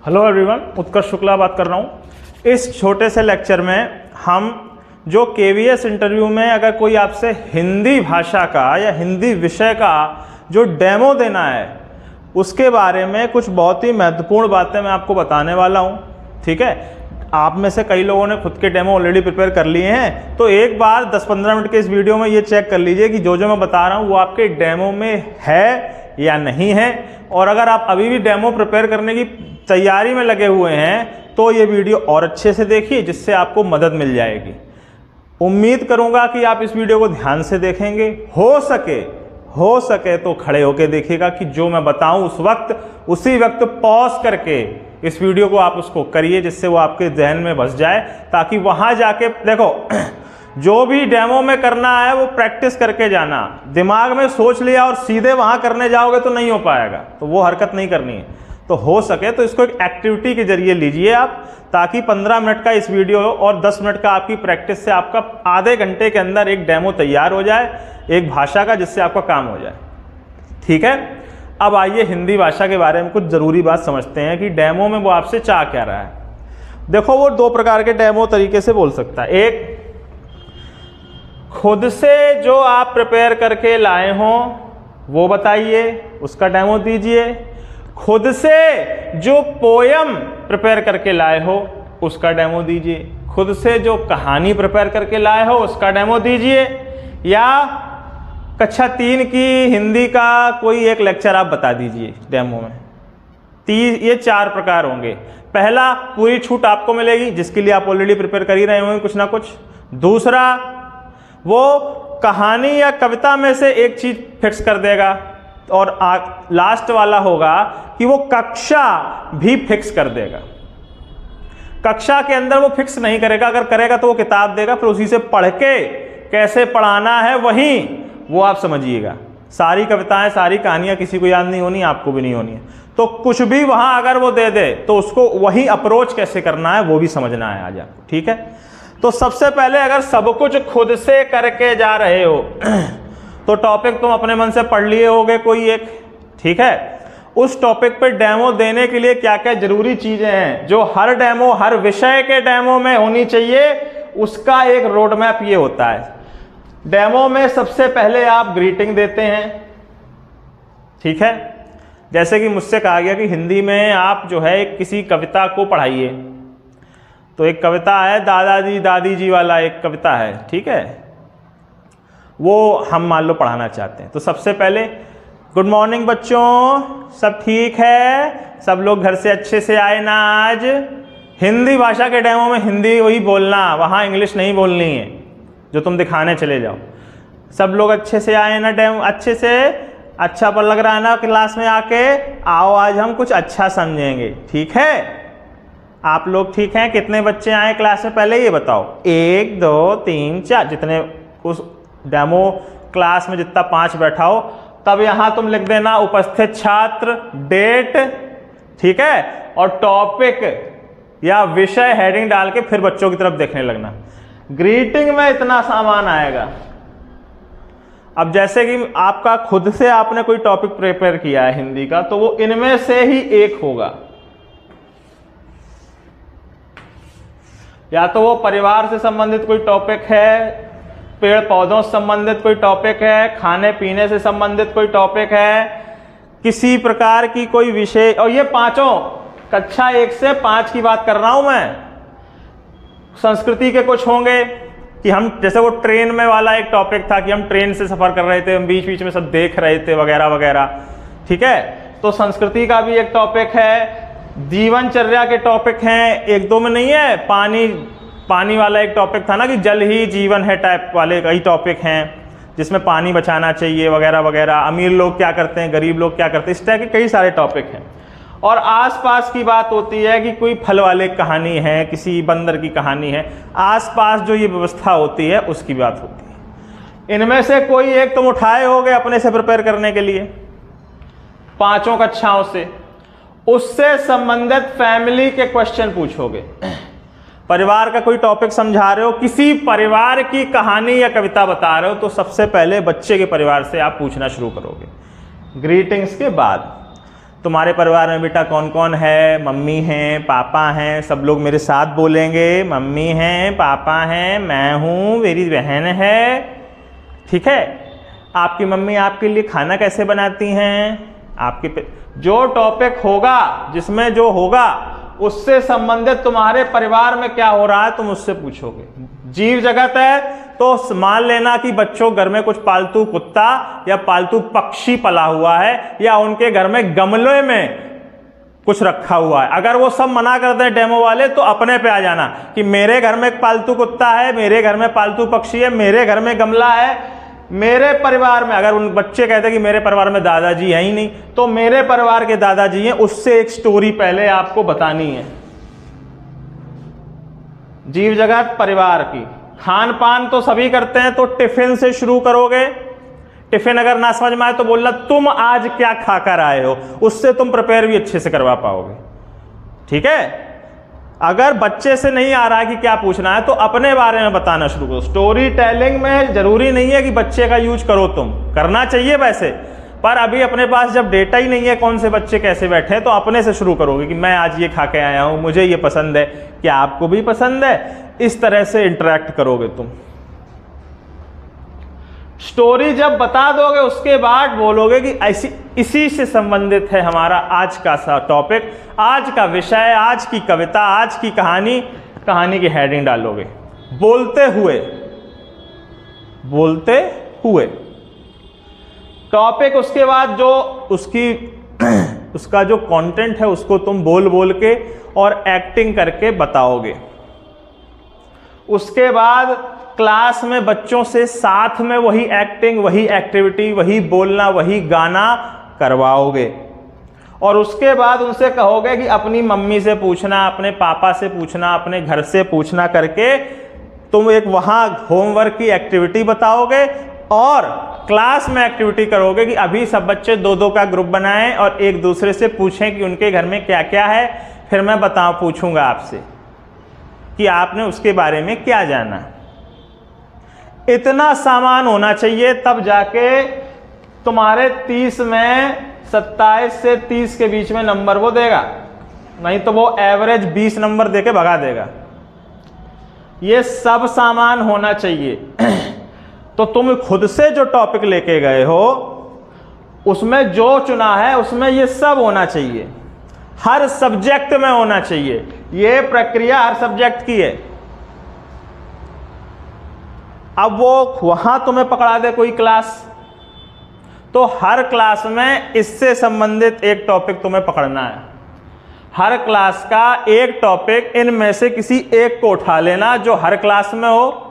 Hello everyone, उत्कर्ष शुक्ला बात कर रहा हूँ। इस छोटे से लेक्चर में हम जो केवीएस इंटरव्यू में अगर कोई आपसे हिंदी भाषा का या हिंदी विषय का जो डेमो देना है उसके बारे में कुछ बहुत ही महत्वपूर्ण बातें मैं आपको बताने वाला हूँ। ठीक है, आप में से कई लोगों ने खुद के डेमो ऑलरेडी प्रिपेयर कर लिए हैं, तो एक बार 10-15 मिनट के इस वीडियो में ये चेक कर लीजिए कि जो मैं बता रहा हूँ वो आपके डेमो में है या नहीं है। और अगर आप अभी भी डेमो प्रिपेयर करने की तैयारी में लगे हुए हैं तो ये वीडियो और अच्छे से देखिए, जिससे आपको मदद मिल जाएगी। उम्मीद करूंगा कि आप इस वीडियो को ध्यान से देखेंगे। हो सके तो खड़े होकर देखिएगा कि जो मैं बताऊं उसी वक्त पॉज करके इस वीडियो को आप उसको करिए, जिससे वो आपके जहन में बस जाए, ताकि वहां जाके देखो जो भी डेमो में करना है वो प्रैक्टिस करके जाना। दिमाग में सोच लिया और सीधे वहां करने जाओगे तो नहीं हो पाएगा, तो वो हरकत नहीं करनी है। तो हो सके तो इसको एक एक्टिविटी के जरिए लीजिए आप, ताकि 15 मिनट का इस वीडियो और 10 मिनट का आपकी प्रैक्टिस से आपका आधे घंटे के अंदर एक डेमो तैयार हो जाए एक भाषा का, जिससे आपका काम हो जाए। ठीक है, अब आइए हिंदी भाषा के बारे में कुछ ज़रूरी बात समझते हैं कि डेमो में वो आपसे चाह क्या रहा है। देखो, वो दो प्रकार के डेमो तरीके से बोल सकता है। एक, खुद से जो आप प्रिपेयर करके लाए हों वो बताइए, उसका डेमो दीजिए। खुद से जो पोयम प्रिपेयर करके लाए हो उसका डेमो दीजिए। खुद से जो कहानी प्रिपेयर करके लाए हो उसका डेमो दीजिए। या कक्षा 3 की हिंदी का कोई एक लेक्चर आप बता दीजिए डेमो में। ये 4 प्रकार होंगे। पहला, पूरी छूट आपको मिलेगी, जिसके लिए आप ऑलरेडी प्रिपेयर कर ही रहे होंगे कुछ ना कुछ। दूसरा, वो कहानी या कविता में से एक चीज फिक्स कर देगा। और लास्ट वाला होगा कि वो कक्षा भी फिक्स कर देगा। कक्षा के अंदर वो फिक्स नहीं करेगा, अगर करेगा तो वो किताब देगा, फिर उसी से पढ़ के कैसे पढ़ाना है वही वो आप समझिएगा। सारी कविताएं सारी कहानियां किसी को याद नहीं होनी, आपको भी नहीं होनी है। तो कुछ भी वहां अगर वो दे दे तो उसको वही अप्रोच कैसे करना है वो भी समझना है आज आपको। ठीक है, तो सबसे पहले अगर सब कुछ खुद से करके जा रहे हो तो टॉपिक तुम अपने मन से पढ़ लिए होगे कोई एक। ठीक है, उस टॉपिक पे डेमो देने के लिए क्या क्या जरूरी चीजें हैं जो हर डेमो, हर विषय के डेमो में होनी चाहिए, उसका एक रोड मैप ये होता है। डेमो में सबसे पहले आप ग्रीटिंग देते हैं। ठीक है, जैसे कि मुझसे कहा गया कि हिंदी में आप जो है किसी कविता को पढ़ाइए, तो एक कविता है दादाजी दादी जी वाला एक कविता है। ठीक है, वो हम मान लो पढ़ाना चाहते हैं। तो सबसे पहले, गुड मॉर्निंग बच्चों, सब ठीक है, सब लोग घर से अच्छे से आए ना आज। हिंदी भाषा के डेमो में हिंदी वही बोलना, वहाँ इंग्लिश नहीं बोलनी है जो तुम दिखाने चले जाओ। सब लोग अच्छे से आए ना, डेमो अच्छे से, अच्छा पर लग रहा है ना क्लास में आके, आओ आज हम कुछ अच्छा समझेंगे। ठीक है, आप लोग ठीक हैं? कितने बच्चे आए क्लास में पहले ये बताओ। 1 2 3 4, जितने उस डेमो क्लास में जितना 5 बैठा हो, तब यहां तुम लिख देना उपस्थित छात्र, डेट। ठीक है, और टॉपिक या विषय हेडिंग डाल के फिर बच्चों की तरफ देखने लगना। ग्रीटिंग में इतना सामान आएगा। अब जैसे कि आपका खुद से आपने कोई टॉपिक प्रिपेयर किया है हिंदी का, तो वो इनमें से ही एक होगा। या तो वो परिवार से संबंधित कोई टॉपिक है, पेड़ पौधों से संबंधित कोई टॉपिक है, खाने पीने से संबंधित कोई टॉपिक है, किसी प्रकार की कोई विषय। और ये पांचों कक्षा 1 से 5 की बात कर रहा हूं मैं। संस्कृति के कुछ होंगे कि हम, जैसे वो ट्रेन में वाला एक टॉपिक था कि हम ट्रेन से सफर कर रहे थे, हम बीच बीच में सब देख रहे थे वगैरह वगैरह। ठीक है, तो संस्कृति का भी एक टॉपिक है। जीवनचर्या के टॉपिक हैं, 1-2 में नहीं है। पानी वाला एक टॉपिक था ना कि जल ही जीवन है टाइप वाले कई टॉपिक हैं, जिसमें पानी बचाना चाहिए वगैरह वगैरह। अमीर लोग क्या करते हैं, गरीब लोग क्या करते हैं, इस टाइप के कई सारे टॉपिक हैं। और आसपास की बात होती है कि कोई फल वाले कहानी है, किसी बंदर की कहानी है, आसपास जो ये व्यवस्था होती है उसकी बात होती है। इनमें से कोई एक तुम उठाए होगे अपने से प्रिपेयर करने के लिए 5 कक्षाओं से, उससे संबंधित फैमिली के क्वेश्चन पूछोगे। परिवार का कोई टॉपिक समझा रहे हो, किसी परिवार की कहानी या कविता बता रहे हो, तो सबसे पहले बच्चे के परिवार से आप पूछना शुरू करोगे ग्रीटिंग्स के बाद। तुम्हारे परिवार में बेटा कौन कौन है? मम्मी हैं, पापा हैं, सब लोग मेरे साथ बोलेंगे। मम्मी हैं, पापा हैं, मैं हूँ, मेरी बहन है। ठीक है। आपकी मम्मी आपके लिए खाना कैसे बनाती हैं? आपके जो टॉपिक होगा, जिसमें जो होगा उससे संबंधित तुम्हारे परिवार में क्या हो रहा है तुम उससे पूछोगे। जीव जगत है तो मान लेना कि बच्चों घर में कुछ पालतू कुत्ता या पालतू पक्षी पला हुआ है या उनके घर में गमले में कुछ रखा हुआ है। अगर वो सब मना कर दें डेमो वाले तो अपने पे आ जाना कि मेरे घर में एक पालतू कुत्ता है, मेरे घर में पालतू पक्षी है, मेरे घर में गमला है, मेरे परिवार में। अगर उन बच्चे कहते हैं कि मेरे परिवार में दादाजी है ही नहीं, तो मेरे परिवार के दादाजी हैं, उससे एक स्टोरी पहले आपको बतानी है। जीव जगत परिवार की। खान पान तो सभी करते हैं, तो टिफिन से शुरू करोगे। टिफिन अगर ना समझ में आए तो बोलना तुम आज क्या खाकर आए हो, उससे तुम प्रिपेयर भी अच्छे से करवा पाओगे। ठीक है। अगर बच्चे से नहीं आ रहा है कि क्या पूछना है तो अपने बारे में बताना शुरू करो। स्टोरी टेलिंग में जरूरी नहीं है कि बच्चे का यूज करो, तुम करना चाहिए वैसे, पर अभी अपने पास जब डेटा ही नहीं है कौन से बच्चे कैसे बैठे हैं, तो अपने से शुरू करोगे कि मैं आज ये खा के आया हूं, मुझे ये पसंद है, क्या आपको भी पसंद है। इस तरह से इंटरेक्ट करोगे तुम। स्टोरी जब बता दोगे उसके बाद बोलोगे कि ऐसी इसी से संबंधित है हमारा आज का सा टॉपिक, आज का विषय, आज की कविता, आज की कहानी। कहानी की हेडिंग डालोगे बोलते हुए टॉपिक। उसके बाद जो उसका जो कंटेंट है उसको तुम बोल बोल के और एक्टिंग करके बताओगे। उसके बाद क्लास में बच्चों से साथ में वही एक्टिंग, वही एक्टिविटी, वही बोलना, वही गाना करवाओगे। और उसके बाद उनसे कहोगे कि अपनी मम्मी से पूछना, अपने पापा से पूछना, अपने घर से पूछना करके तुम एक वहाँ होमवर्क की एक्टिविटी बताओगे। और क्लास में एक्टिविटी करोगे कि अभी सब बच्चे 2-2 का ग्रुप बनाएं और एक दूसरे से पूछें कि उनके घर में क्या क्या है। फिर मैं पूछूंगा आपसे कि आपने उसके बारे में क्या जाना। इतना सामान होना चाहिए, तब जाके तुम्हारे 30 में 27 से 30 के बीच में नंबर वो देगा, नहीं तो वो एवरेज 20 नंबर देके भगा देगा। ये सब सामान होना चाहिए। तो तुम खुद से जो टॉपिक लेके गए हो उसमें जो चुना है उसमें ये सब होना चाहिए, हर सब्जेक्ट में होना चाहिए। ये प्रक्रिया हर सब्जेक्ट की है। अब वो वहां तुम्हें पकड़ा दे कोई क्लास, तो हर क्लास में इससे संबंधित एक टॉपिक तुम्हें पकड़ना है। हर क्लास का एक टॉपिक इनमें से किसी एक को उठा लेना जो हर क्लास में हो।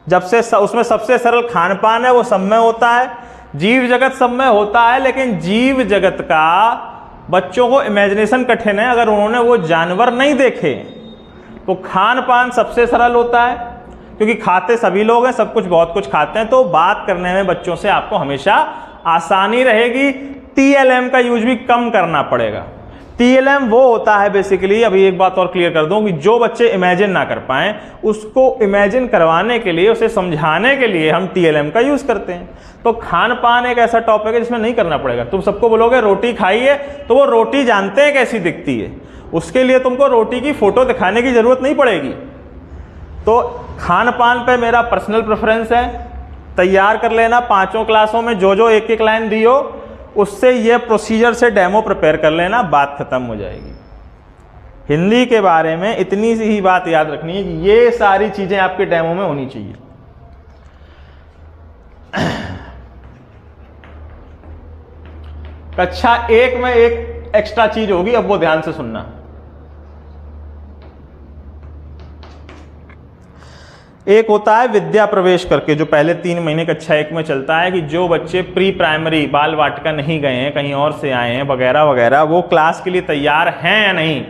जब से उसमें सबसे सरल खान पान है, वो सब में होता है। जीव जगत सब में होता है, लेकिन जीव जगत का बच्चों को इमेजिनेशन कठिन है। अगर उन्होंने वो जानवर नहीं देखे तो खान पान सबसे सरल होता है, क्योंकि खाते सभी लोग हैं, सब कुछ बहुत कुछ खाते हैं, तो बात करने में बच्चों से आपको हमेशा आसानी रहेगी। TLM का यूज भी कम करना पड़ेगा। TLM वो होता है बेसिकली, अभी एक बात और क्लियर कर दूं, कि जो बच्चे इमेजिन ना कर पाएं उसको इमेजिन करवाने के लिए, उसे समझाने के लिए हम TLM का यूज करते हैं। तो खान पान एक ऐसा टॉपिक है जिसमें नहीं करना पड़ेगा। तुम सबको बोलोगे रोटी खाइए, तो वो रोटी जानते हैं कैसी दिखती है, उसके लिए तुमको रोटी की फोटो दिखाने की जरूरत नहीं पड़ेगी। तो खान पान पे मेरा पर्सनल प्रेफरेंस है, तैयार कर लेना। 5 क्लासों में जो जो एक एक लाइन दी हो उससे ये प्रोसीजर से डेमो प्रिपेयर कर लेना, बात खत्म हो जाएगी। हिंदी के बारे में इतनी सी ही बात याद रखनी है कि ये सारी चीजें आपके डेमो में होनी चाहिए। कक्षा 1 में एक एक्स्ट्रा चीज होगी, अब वो ध्यान से सुनना। एक होता है विद्या प्रवेश करके, जो पहले 3 महीने कक्षा 1 में चलता है, कि जो बच्चे प्री प्राइमरी बाल वाटिका नहीं गए हैं, कहीं और से आए हैं वगैरह वगैरह, वो क्लास के लिए तैयार हैं या नहीं,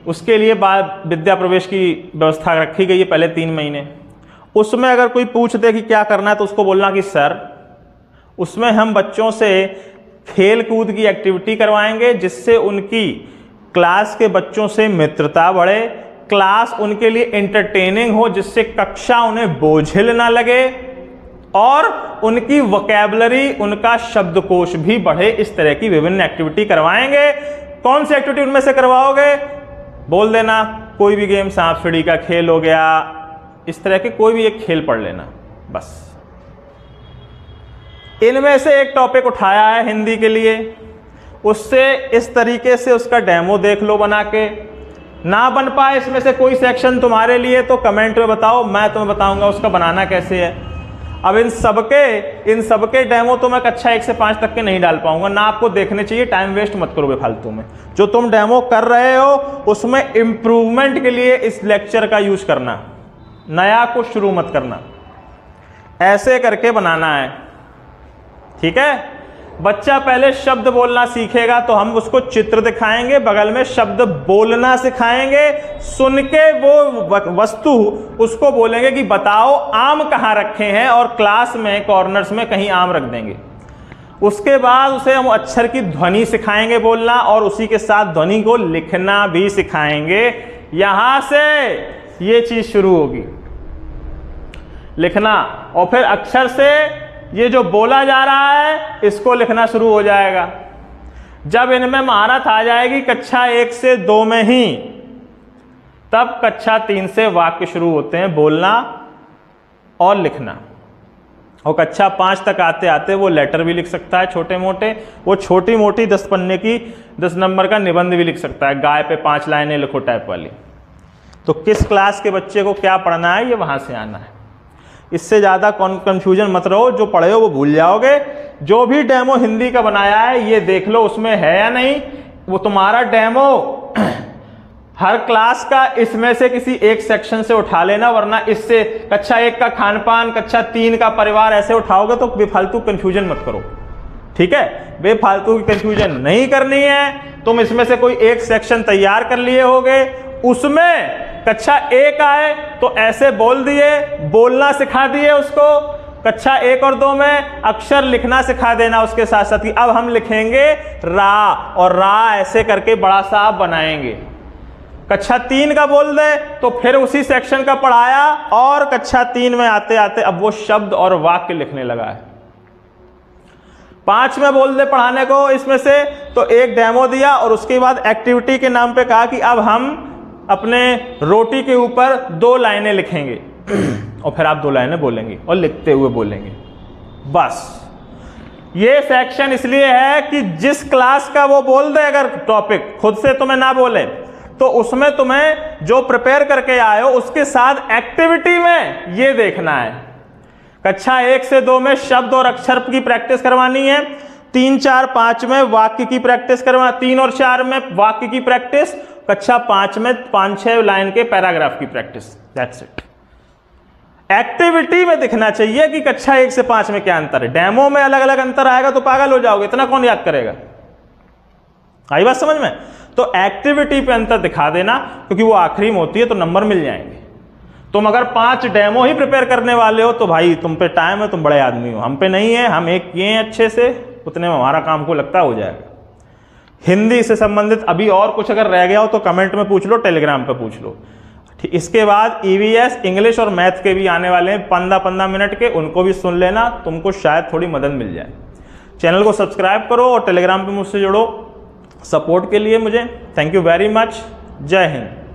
उसके लिए विद्या प्रवेश की व्यवस्था रखी गई है पहले 3 महीने। उसमें अगर कोई पूछ दे कि क्या करना है तो उसको बोलना कि सर उसमें हम बच्चों से खेल कूद की एक्टिविटी करवाएंगे, जिससे उनकी क्लास के बच्चों से मित्रता बढ़े, क्लास उनके लिए एंटरटेनिंग हो, जिससे कक्षा उन्हें बोझिल ना लगे, और उनकी वोकैबुलरी, उनका शब्दकोश भी बढ़े। इस तरह की विभिन्न एक्टिविटी करवाएंगे। कौन सी एक्टिविटी उनमें से करवाओगे? बोल देना। कोई भी गेम, सांप सीढ़ी का खेल हो गया, इस तरह के कोई भी एक खेल पढ़ लेना बस। इनमें से एक टॉपिक उठाया है हिंदी के लिए, उससे इस तरीके से उसका डेमो देख लो बना के। ना बन पाए इसमें से कोई सेक्शन तुम्हारे लिए तो कमेंट में बताओ, मैं तुम्हें बताऊंगा उसका बनाना कैसे है। अब इन सबके डेमो तो मैं कक्षा 1 से 5 तक के नहीं डाल पाऊंगा, ना आपको देखने चाहिए, टाइम वेस्ट मत करो बेफालतू में। जो तुम डेमो कर रहे हो उसमें इंप्रूवमेंट के लिए इस लेक्चर का यूज करना, नया कुछ शुरू मत करना। ऐसे करके बनाना है, ठीक है। बच्चा पहले शब्द बोलना सीखेगा तो हम उसको चित्र दिखाएंगे, बगल में शब्द बोलना सिखाएंगे। सुन के वो वस्तु उसको बोलेंगे कि बताओ आम कहाँ रखे हैं, और क्लास में कॉर्नर्स में कहीं आम रख देंगे। उसके बाद उसे हम अक्षर की ध्वनि सिखाएंगे बोलना, और उसी के साथ ध्वनि को लिखना भी सिखाएंगे। यहां से ये चीज शुरू होगी, लिखना, और फिर अक्षर से ये जो बोला जा रहा है इसको लिखना शुरू हो जाएगा। जब इनमें महारत आ जाएगी कक्षा 1 से 2 में ही, तब कक्षा 3 से वाक्य शुरू होते हैं, बोलना और लिखना। और कक्षा 5 तक आते आते वो लेटर भी लिख सकता है छोटे मोटे, वो छोटी मोटी 10 पन्ने की 10 नंबर का निबंध भी लिख सकता है, गाय पे 5 लाइनें लिखो टाइप वाली। तो किस क्लास के बच्चे को क्या पढ़ना है ये वहां से आना है। इससे ज़्यादा कंफ्यूजन मत रहो, जो पढ़े हो वो भूल जाओगे। जो भी डेमो हिंदी का बनाया है ये देख लो उसमें है या नहीं। वो तुम्हारा डेमो हर क्लास का इसमें से किसी एक सेक्शन से उठा लेना, वरना इससे कक्षा 1 का खान पान, कक्षा 3 का परिवार ऐसे उठाओगे तो बेफालतू कंफ्यूजन मत करो, ठीक है। बेफालतू की कंफ्यूजन नहीं करनी है। तुम इसमें से कोई एक सेक्शन तैयार कर लिए होगे, उसमें कक्षा 1 आए तो ऐसे बोल दिए, बोलना सिखा दिए उसको। कक्षा 1 और 2 में अक्षर लिखना सिखा देना उसके साथ साथ ही। अब हम लिखेंगे रा, और रा ऐसे करके बड़ा सा आप बनाएंगे। कक्षा 3 का बोल दे तो फिर उसी सेक्शन का पढ़ाया, और कक्षा 3 में आते आते अब वो शब्द और वाक्य लिखने लगा है। 5 में बोल दे पढ़ाने को इसमें से तो एक डेमो दिया, और उसके बाद एक्टिविटी के नाम पे कहा कि अब हम अपने रोटी के ऊपर 2 लाइनें लिखेंगे, और फिर आप 2 लाइनें बोलेंगे और लिखते हुए बोलेंगे। बस ये सेक्शन इसलिए है कि जिस क्लास का वो बोल दे, अगर टॉपिक खुद से तुम्हें ना बोले तो उसमें तुम्हें जो प्रिपेयर करके आए हो उसके साथ एक्टिविटी में ये देखना है। कक्षा 1 से 2 में शब्द और अक्षर की प्रैक्टिस करवानी है, 3, 4, 5 में वाक्य की प्रैक्टिस करवा, 3 और 4 में वाक्य की प्रैक्टिस, कक्षा 5 में 5-6 लाइन के पैराग्राफ की प्रैक्टिस। That's it. एक्टिविटी में दिखना चाहिए कि कक्षा 1 से 5 में क्या अंतर है। डेमो में अलग अलग अंतर आएगा तो पागल हो जाओगे, इतना कौन याद करेगा। आई बात समझ में? तो एक्टिविटी पे अंतर दिखा देना, क्योंकि वो आखिरी में होती है तो नंबर मिल जाएंगे। तुम अगर 5 डेमो ही प्रिपेयर करने वाले हो तो भाई तुम पे टाइम है, तुम बड़े आदमी हो। हम पे नहीं है, हम एक किए हैं अच्छे से, उतने में हमारा काम को लगता हो जाएगा। हिंदी से संबंधित अभी और कुछ अगर रह गया हो तो कमेंट में पूछ लो, टेलीग्राम पे पूछ लो। ठीक, इसके बाद ईवीएस, इंग्लिश और मैथ के भी आने वाले हैं 15-15 मिनट के, उनको भी सुन लेना, तुमको शायद थोड़ी मदद मिल जाए। चैनल को सब्सक्राइब करो और टेलीग्राम पे मुझसे जुड़ो सपोर्ट के लिए मुझे। Thank you very much. जय हिंद।